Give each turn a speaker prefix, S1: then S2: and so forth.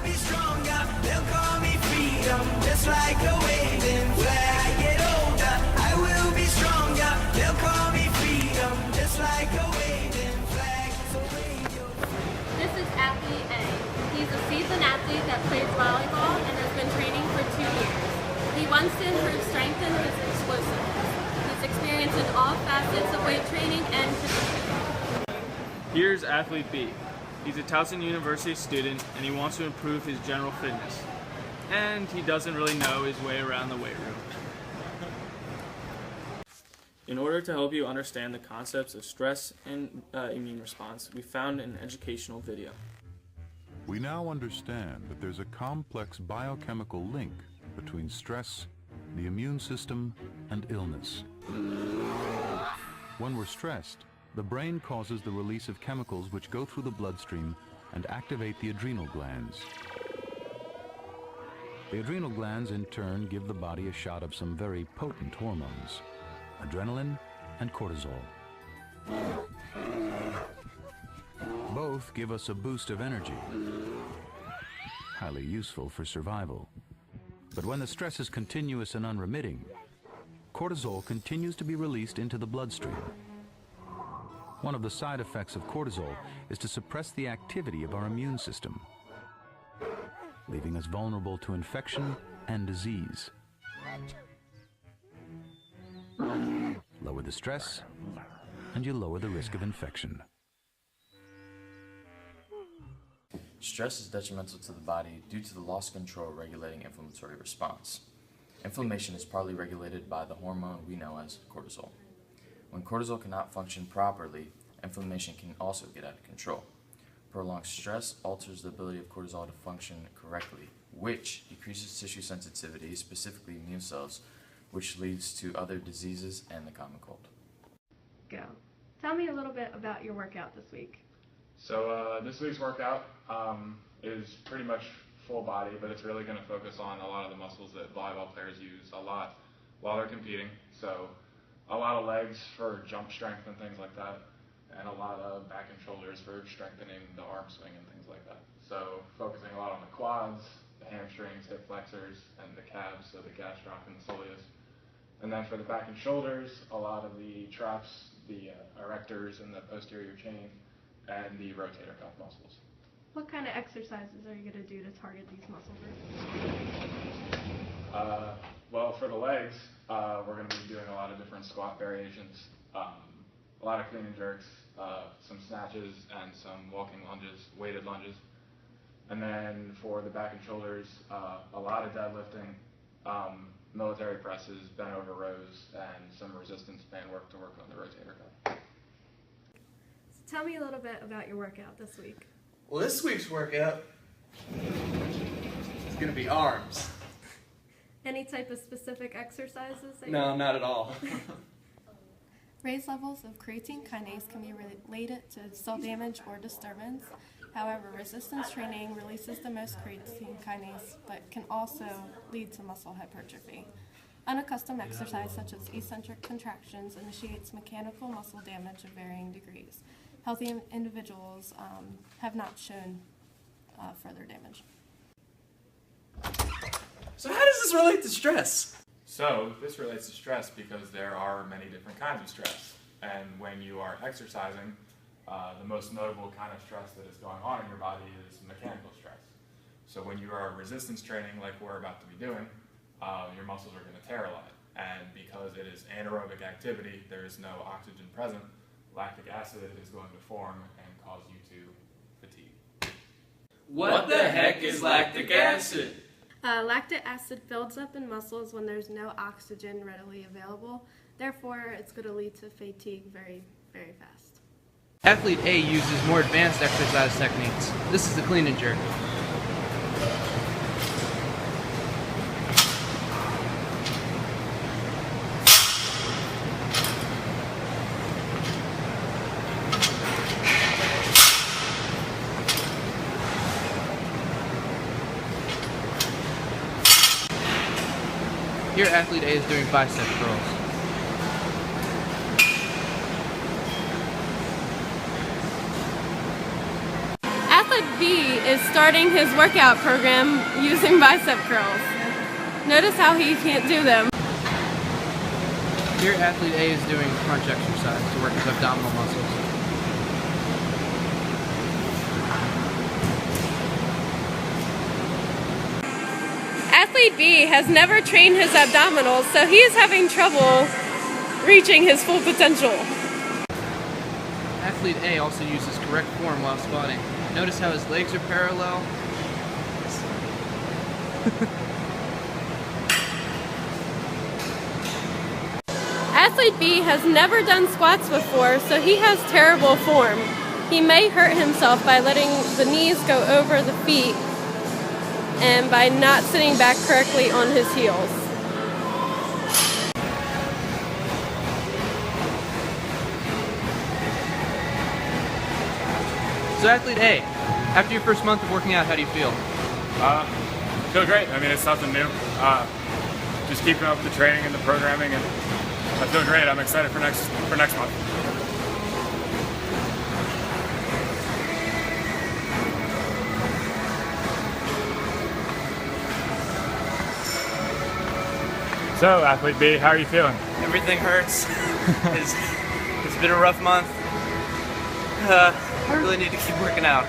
S1: will be stronger. They'll call me freedom, just like a waving flag. I get older, I will be stronger. They'll call me freedom, just like a waving flag. So wave your
S2: This is athlete A. He's a seasoned athlete that plays volleyball and has been training for 2 years. He wants to improve strength and his explosiveness. He's experienced in all facets of weight training and positioning.
S3: Here's athlete B. He's a Towson University student and he wants to improve his general fitness. And he doesn't really know his way around the weight room. In order to help you understand the concepts of stress and immune response, we found an educational video.
S4: We now understand that there's a complex biochemical link between stress, the immune system, and illness. When we're stressed, the brain causes the release of chemicals which go through the bloodstream and activate the adrenal glands. The adrenal glands in turn give the body a shot of some very potent hormones, adrenaline and cortisol. Both give us a boost of energy, highly useful for survival. But when the stress is continuous and unremitting, cortisol continues to be released into the bloodstream. One of the side effects of cortisol is to suppress the activity of our immune system, leaving us vulnerable to infection and disease. Lower the stress, and you lower the risk of infection.
S5: Stress is detrimental to the body due to the loss of control regulating inflammatory response. Inflammation is partly regulated by the hormone we know as cortisol. When cortisol cannot function properly, inflammation can also get out of control. Prolonged stress alters the ability of cortisol to function correctly, which decreases tissue sensitivity, specifically immune cells, which leads to other diseases and the common cold.
S2: Go. Tell me a little bit about your workout this week.
S6: So this week's workout is pretty much full body, but it's really going to focus on a lot of the muscles that volleyball players use a lot while they're competing. So a lot of legs for jump strength and things like that, and a lot of back and shoulders for strengthening the arm swing and things like that. So focusing a lot on the quads, the hamstrings, hip flexors, and the calves, so the gastroc and the soleus. And then for the back and shoulders, a lot of the traps, the erectors and the posterior chain, and the rotator cuff muscles.
S2: What kind of exercises are you going to do to target these muscle groups?
S6: Well, for the legs, we're going to be doing a lot of different squat variations, a lot of clean and jerks, some snatches, and some walking lunges, weighted lunges. And then for the back and shoulders, a lot of deadlifting, military presses, bent over rows, and some resistance band work to work on the rotator cuff.
S2: Tell me a little bit about your workout this week.
S7: Well, this week's workout is going to be arms.
S2: Any type of specific exercises?
S7: No, not at all.
S8: Raised levels of creatine kinase can be related to cell damage or disturbance. However, resistance training releases the most creatine kinase, but can also lead to muscle hypertrophy. Unaccustomed exercise, such as eccentric contractions, initiates mechanical muscle damage of varying degrees. Healthy individuals have not shown further damage.
S7: So how does this relate to stress?
S6: So this relates to stress because there are many different kinds of stress. And when you are exercising, the most notable kind of stress that is going on in your body is mechanical stress. So when you are resistance training like we're about to be doing, your muscles are going to tear a lot. And because it is anaerobic activity, there is no oxygen present, lactic acid is going to form and cause you to fatigue.
S7: What the heck is lactic acid?
S2: Lactic acid builds up in muscles when there's no oxygen readily available. Therefore, it's going to lead to fatigue very, very fast.
S9: Athlete A uses more advanced exercise techniques. This is the clean and jerk. Here, athlete A is doing bicep curls.
S2: Athlete B is starting his workout program using bicep curls. Notice how he can't do them.
S9: Here, athlete A is doing crunch exercise to work his abdominal muscles.
S2: Athlete B has never trained his abdominals, so he is having trouble reaching his full potential.
S9: Athlete A also uses correct form while squatting. Notice how his legs are parallel.
S2: Athlete B has never done squats before, so he has terrible form. He may hurt himself by letting the knees go over the feet and by not sitting back correctly on his heels.
S9: So athlete A, after your first month of working out, how do you feel?
S6: Feel great. I mean, it's something new. Just keeping up with the training and the programming, and I feel great. I'm excited for next month. So, athlete B, how are you feeling?
S10: Everything hurts. It's been a rough month. I really need to keep working out.